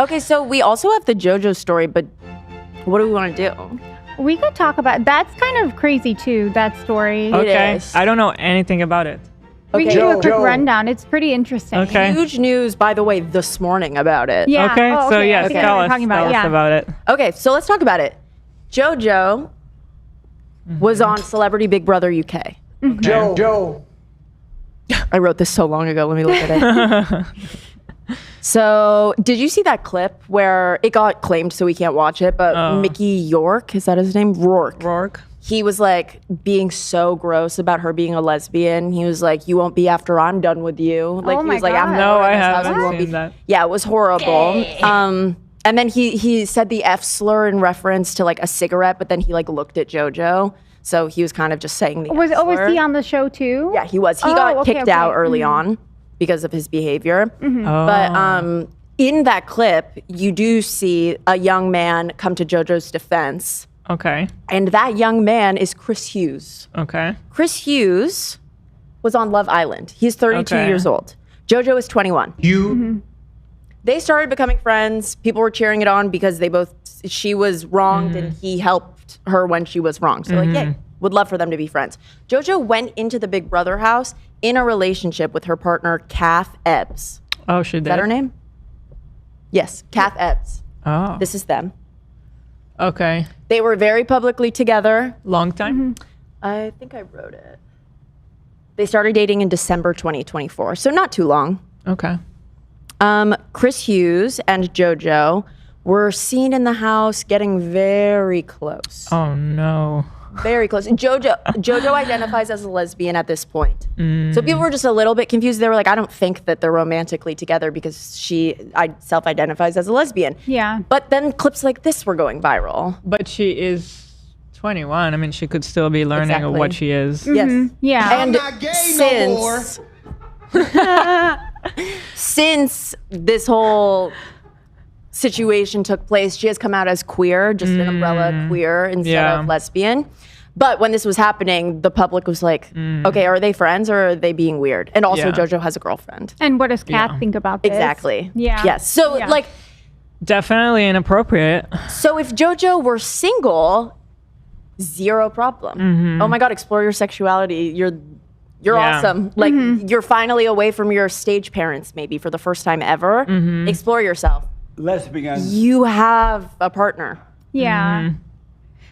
Okay, so we also have the JoJo story, but what do we want to do? We could talk about that's kind of crazy too. That story. Okay. is. I don't know anything about it. We can do a quick rundown. It's pretty interesting. Okay. Huge news, by the way, this morning about it. Yeah. Okay. Oh, So okay. yes, I think I know tell what us, you're talking about. tell us about it. Okay, so let's talk about it. JoJo was on Celebrity Big Brother UK. Joe. I wrote this so long ago. Let me look at it. So, did you see that clip where it got claimed so we can't watch it, but Mickey York, is that his name? Rourke. He was like being so gross about her being a lesbian. He was like, "You won't be after I'm done with you." Like Oh he my was like, God. "I'm No, never I in this house, haven't you won't seen be." that. Yeah, it was horrible. And then he said the F slur in reference to like a cigarette, but then he like looked at JoJo, so he was kind of just saying the F slur. Was he on the show too? Yeah, he was. He got kicked out early on because of his behavior. But in that clip, you do see a young man come to JoJo's defense. Okay. And that young man is Chris Hughes. Okay. Chris Hughes was on Love Island. He's 32 Okay. years old. JoJo is 21. They started becoming friends. People were cheering it on because she was wronged and he helped her when she was wrong. So like, yeah, would love for them to be friends. JoJo went into the Big Brother house in a relationship with her partner, Kath Ebbs. Oh, she did. Is that her name? Yes, Kath Ebbs. Oh. This is them. Okay. They were very publicly together. Long time. I think I wrote it. They started dating in December 2024, so not too long. Okay. Chris Hughes and JoJo were seen in the house getting very close. Oh no. Very close. JoJo identifies as a lesbian at this point. So people were just a little bit confused. They were like, I don't think that they're romantically together because she self-identifies as a lesbian. Yeah. But then clips like this were going viral. But she is 21. I mean, she could still be learning of what she is. Yes. Yeah. And not gay no more. Since this whole situation took place, she has come out as queer, just an umbrella queer instead of lesbian. But when this was happening, the public was like, okay, are they friends or are they being weird? And also, JoJo has a girlfriend. And what does Kath think about this? Exactly. Yeah. Yes. So, Yeah. like, Definitely inappropriate. so if JoJo were single, zero problem. Oh my God, explore your sexuality. You're Yeah. awesome. Like, you're finally away from your stage parents, maybe for the first time ever. Explore yourself. Lesbian. You have a partner. Yeah.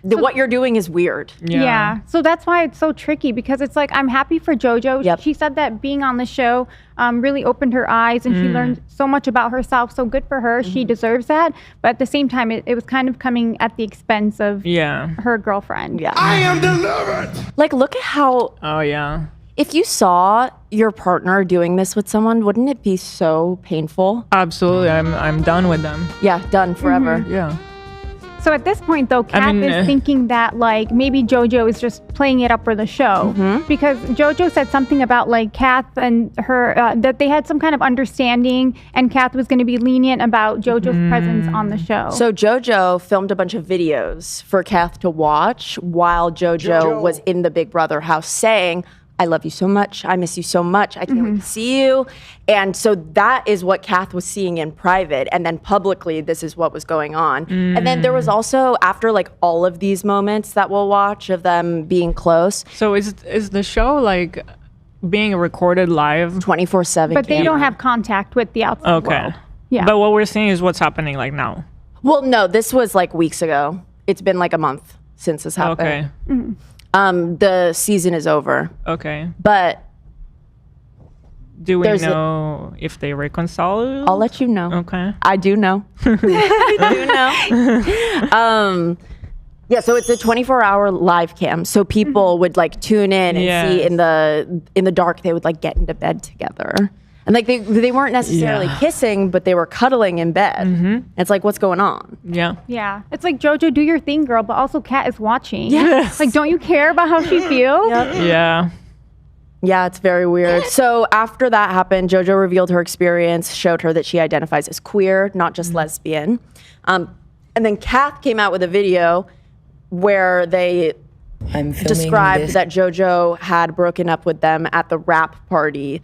What you're doing is weird. Yeah. So that's why it's so tricky because it's like, I'm happy for JoJo. Yep. She said that being on the show really opened her eyes and she learned so much about herself. So good for her. She deserves that. But at the same time, it was kind of coming at the expense of her girlfriend. Yeah. I am delivered. Like, look at how, Oh yeah. if you saw your partner doing this with someone, wouldn't it be so painful? Absolutely. I'm done with them. Yeah, done forever. Yeah. So at this point, though, Kath mean, is thinking that like maybe JoJo is just playing it up for the show because JoJo said something about like Kath and her that they had some kind of understanding, and Kath was going to be lenient about JoJo's presence on the show. So JoJo filmed a bunch of videos for Kath to watch while JoJo was in the Big Brother house saying, I love you so much. I miss you so much. I can't wait to see you. And so that is what Kath was seeing in private. And then publicly, this is what was going on. And then there was also, after like all of these moments that we'll watch of them being close, So is the show like being recorded live? 24/7. but they don't have contact with the outside Okay. world. Yeah. But what we're seeing is what's happening like now. Well, no, this was like weeks ago. It's been like a month since this happened. Okay. The season is over. Okay. But Do we There's a- know if they reconcile? I'll let you know. Okay. I do know. I do know. Yeah, so it's a 24-hour live cam. So people would like tune in and see Yes. in the dark. They would like get into bed together, and like they weren't necessarily kissing, but they were cuddling in bed. It's like, what's going on? Yeah. Yeah. It's like, JoJo, do your thing, girl, but also Kat is watching. Yes. Like, don't you care about how she feels? Yeah. Yeah, it's very weird. So after that happened, JoJo revealed her experience, showed her that she identifies as queer, not just lesbian. And then Kath came out with a video where they I'm filming described this. that Jojo had broken up with them at the wrap party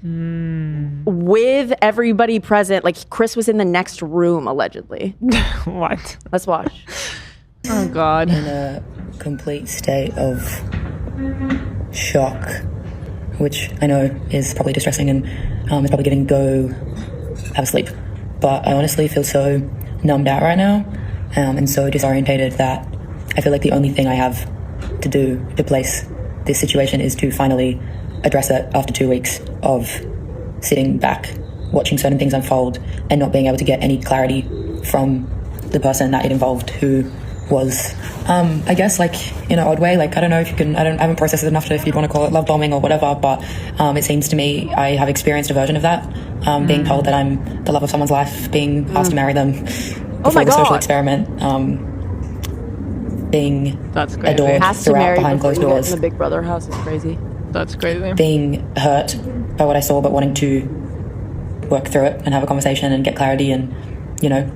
with everybody present. Like Chris was in the next room, allegedly. What? Let's watch. Oh, God. In a complete state of shock, which I know is probably distressing and is probably getting go have a sleep. But I honestly feel so numbed out right now and so disorientated that I feel like the only thing I have to do to place this situation is to finally address it after 2 weeks of sitting back, watching certain things unfold and not being able to get any clarity from the person that it involved, who was, I guess, like, in an odd way, like, I don't know if you can, I haven't processed it enough to, if you'd want to call it love bombing or whatever, but it seems to me I have experienced a version of that, being told that I'm the love of someone's life, being asked to marry them before the social experiment, being That's crazy. adored Has to throughout marry behind before closed you get doors, in the Big Brother house is crazy. That's crazy. being hurt by what I saw, but wanting to work through it and have a conversation and get clarity and, you know,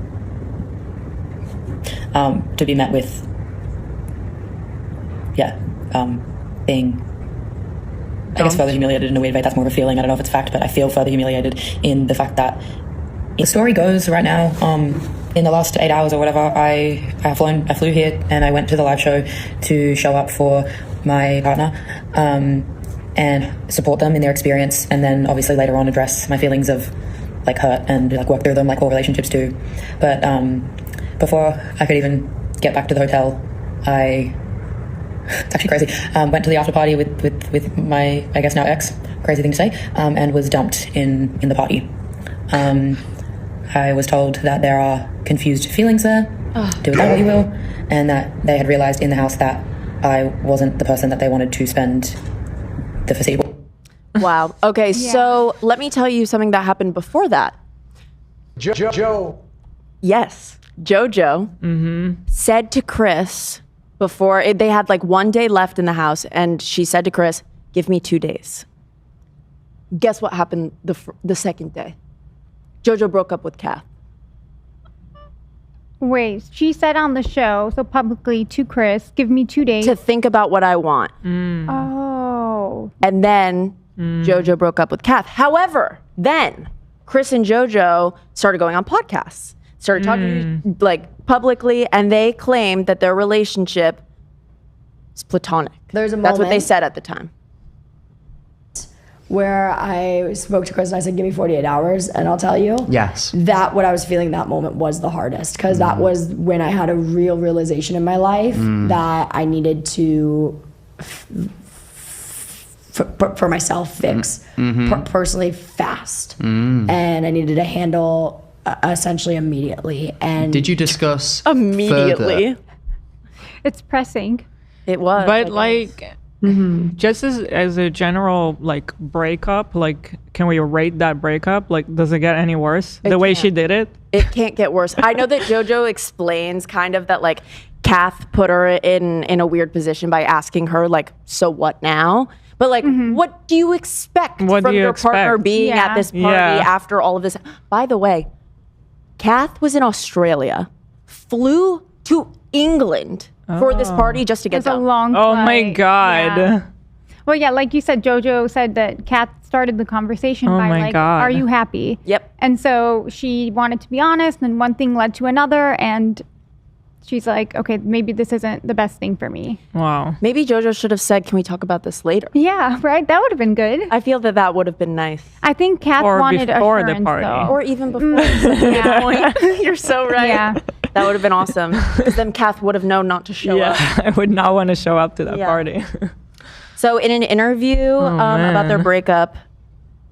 to be met with, being, I guess, further humiliated in a weird way. That's more of a feeling. I don't know if it's fact, but I feel further humiliated in the fact that the story goes right now, in the last 8 hours or whatever, I flew here and I went to the live show to show up for my partner, and support them in their experience, and then obviously later on address my feelings of like hurt and like work through them like all relationships do. But before I could even get back to the hotel, it's actually crazy, went to the after party with my, I guess now ex, crazy thing to say, and was dumped in the party. I was told that there are confused feelings there, do with that what you will, and that they had realized in the house that I wasn't the person that they wanted to spend the foreseeable. Wow. Okay, so let me tell you something that happened before that. Joe. Yes, Jojo said to Chris before they had like 1 day left in the house, and she said to Chris, "Give me 2 days." Guess what happened the second day? Jojo broke up with Kath. Wait, she said on the show, so publicly to Chris, give me 2 days. To think about what I want. Oh. And then Jojo broke up with Kath. However, then Chris and Jojo started going on podcasts, started talking like publicly, and they claimed that their relationship is platonic. There's a That's what they moment said at the time. where I spoke to Chris and I said, give me 48 hours and I'll tell you. Yes. That, what I was feeling that moment was the hardest, because that was when I had a real realization in my life that I needed to, for myself, fix personally fast. And I needed to handle essentially immediately. And Did you discuss Immediately. further? It's pressing. It was. But like, just as a general like breakup, like, can we rate that breakup? Like, does it get any worse? The way she did it? It can't get worse. I know that Jojo explains kind of that like Kath put her in a weird position by asking her like, so what now? But like, what do you expect from your partner being at this party after all of this? By the way, Kath was in Australia, flew to England for this party just to get It's a done. long Oh my flight. God. Yeah. Well, yeah, like you said, Jojo said that Kath started the conversation by my like, God. are you happy? Yep. And so she wanted to be honest, and one thing led to another, and she's like, okay, maybe this isn't the best thing for me. Wow. Maybe Jojo should have said, can we talk about this later? Yeah, right? That would have been good. I feel that that would have been nice. I think Kath Or wanted before the assurance, party. though. Or even before. You're so right. Yeah. That would have been awesome. Because then Kath would have known not to show up. I would not want to show up to that party. So in an interview about their breakup,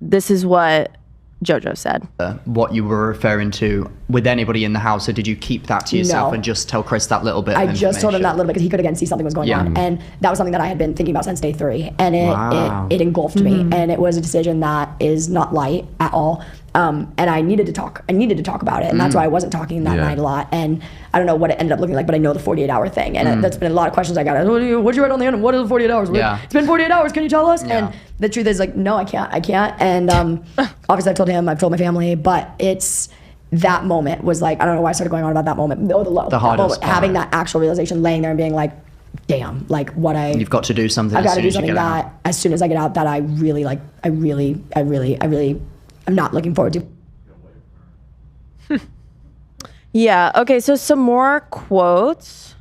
this is what Jojo said. What you were referring to with anybody in the house, or did you keep that to yourself No. and just tell Chris that little bit I of just told him that information? little bit because he could again see something was going on, and that was something that I had been thinking about since day 3, and it engulfed me, and it was a decision that is not light at all. And I needed to talk. I needed to talk about it, and that's why I wasn't talking that night a lot. And I don't know what it ended up looking like, but I know the 48-hour thing, and that's been a lot of questions I got. What'd you write on the end? What are the 48 hours? Yeah. It's been 48 hours. Can you tell us? Yeah. And the truth is, like, no, I can't. And obviously, I've told him, I've told my family, but it's that moment was like, I don't know why I started going on about that moment. The low, The hardest moment, having part. that actual realization, laying there and being like, damn, like You've got to do something. I've got as to soon do as you something get that out. as soon as I get out that I really I'm not looking forward to. Yeah. Okay. So some more quotes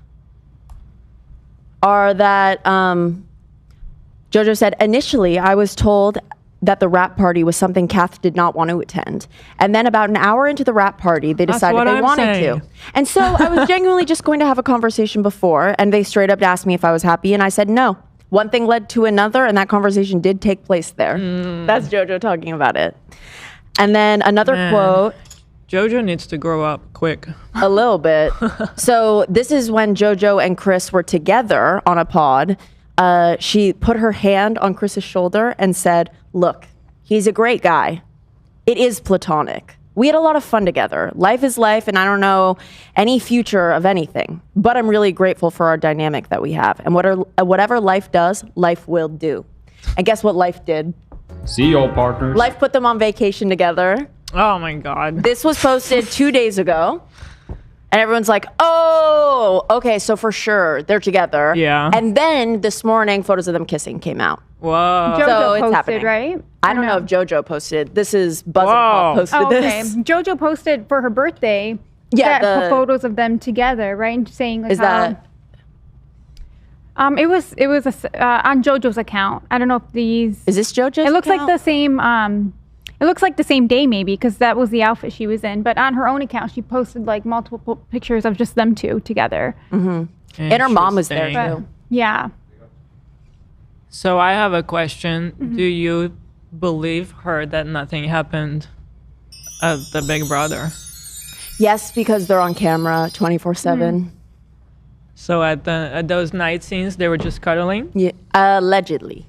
are that Jojo said, initially I was told that the rap party was something Kath did not want to attend. And then about an hour into the rap party, they decided what they I'm wanted saying. to. And so I was genuinely just going to have a conversation before, and they straight up asked me if I was happy, and I said no. One thing led to another, and that conversation did take place there. That's Jojo talking about it. And then another quote. Jojo needs to grow up quick. A little bit. So this is when Jojo and Chris were together on a pod. She put her hand on Chris's shoulder and said, look, he's a great guy. It is platonic. We had a lot of fun together. Life is life, and I don't know any future of anything. But I'm really grateful for our dynamic that we have. And whatever life does, life will do. And guess what life did? See y'all, partners. Life put them on vacation together. Oh my God. This was posted 2 days ago. And everyone's like, oh, okay, so for sure they're together. Yeah. And then this morning, photos of them kissing came out. Whoa. Jojo So it's posted, happening. right? I don't know if Jojo posted. This is Buzz and Whoa. Pop posted Oh, okay. this. Jojo posted for her birthday. Yeah, that the- photos of them together, right? And saying like Is that it was on Jojo's account. I don't know if these. is this Jojo's? It looks like account? the same. It looks like the same day maybe because that was the outfit she was in. But on her own account, she posted like multiple pictures of just them two together. And her mom was there Interesting. too. Yeah. So I have a question. Do you believe her that nothing happened at the Big Brother? Yes, because they're on camera 24/7. So at those night scenes, they were just cuddling? Yeah, allegedly.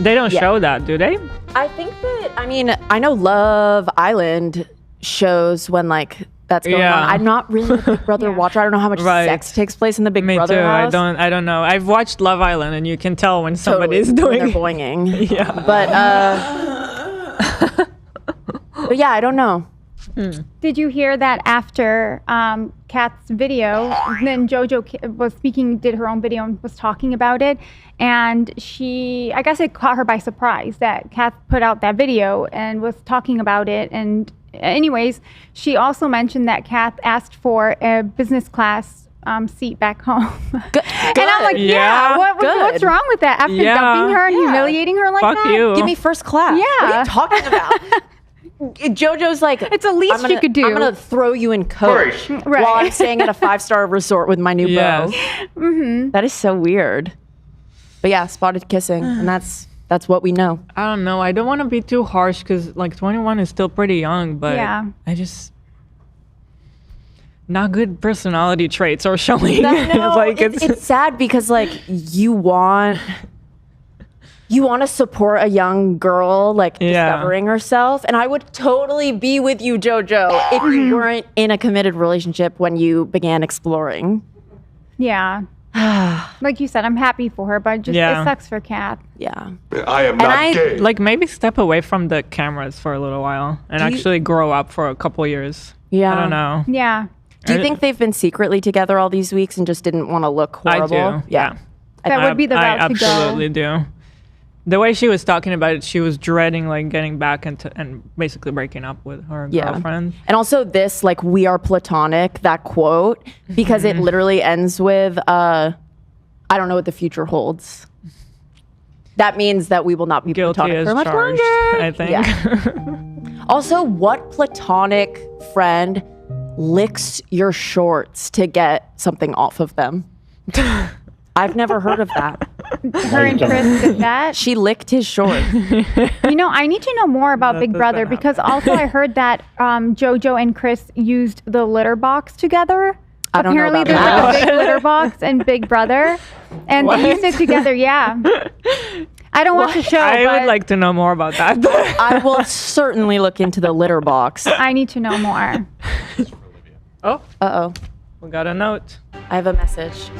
They don't Yeah. show that, do they? I think that, I mean, I know Love Island shows when like that's going Yeah. on. I'm not really a Big Brother watcher. I don't know how much Right. sex takes place in the Big Me Brother too. house. I don't know. I've watched Love Island and you can tell when somebody's Totally, doing when they're boinging. Yeah. But yeah, I don't know. Did you hear that after Kath's video, then Jojo was speaking, did her own video and was talking about it. And I guess it caught her by surprise that Kath put out that video and was talking about it. And anyways, she also mentioned that Kath asked for a business class seat back home. Good. And I'm like, Yeah. what's Good. wrong with that? After Yeah. dumping her and humiliating her like Fuck that? you. Give me first class. Yeah. What are you talking about? Jojo's like, It's the least I'm gonna, she could do. I'm gonna throw you in coach Right. while I'm staying at a 5-star resort with my new Yes. beau. That is so weird. But yeah, spotted kissing, and that's what we know. I don't know. I don't want to be too harsh because like 21 is still pretty young, but Yeah. I just not good personality traits are showing. No, like it's sad because like you want to support a young girl like Yeah. discovering herself, and I would totally be with you, Jojo, if you weren't in a committed relationship when you began exploring. Yeah. Like you said, I'm happy for her, but it Yeah. sucks for Kath. Yeah. I am And not gay. like maybe step away from the cameras for a little while and Do you- actually grow up for a couple years. Yeah. I don't know. Yeah. Do you think they've been secretly together all these weeks and just didn't want to look horrible? I do. Yeah. That would be the route I to go. absolutely do. The way she was talking about it, she was dreading like getting back into and basically breaking up with her Yeah. girlfriend. And also this, like, we are platonic, that quote, because it literally ends with, I don't know what the future holds. That means that we will not be Guilty platonic as for much charged, longer. I think. Yeah. Also, what platonic friend licks your shorts to get something off of them? I've never heard of that. Her and Chris did that. She licked his shorts. You know, I need to know more about Big Brother because also I heard that Jojo and Chris used the litter box together. I don't know Apparently about there's that. like a big litter box and Big Brother. And they used it together, yeah. I don't watch the show, I but would like to know more about that. I will certainly look into the litter box. I need to know more. Oh, Uh-oh. we got a note. I have a message.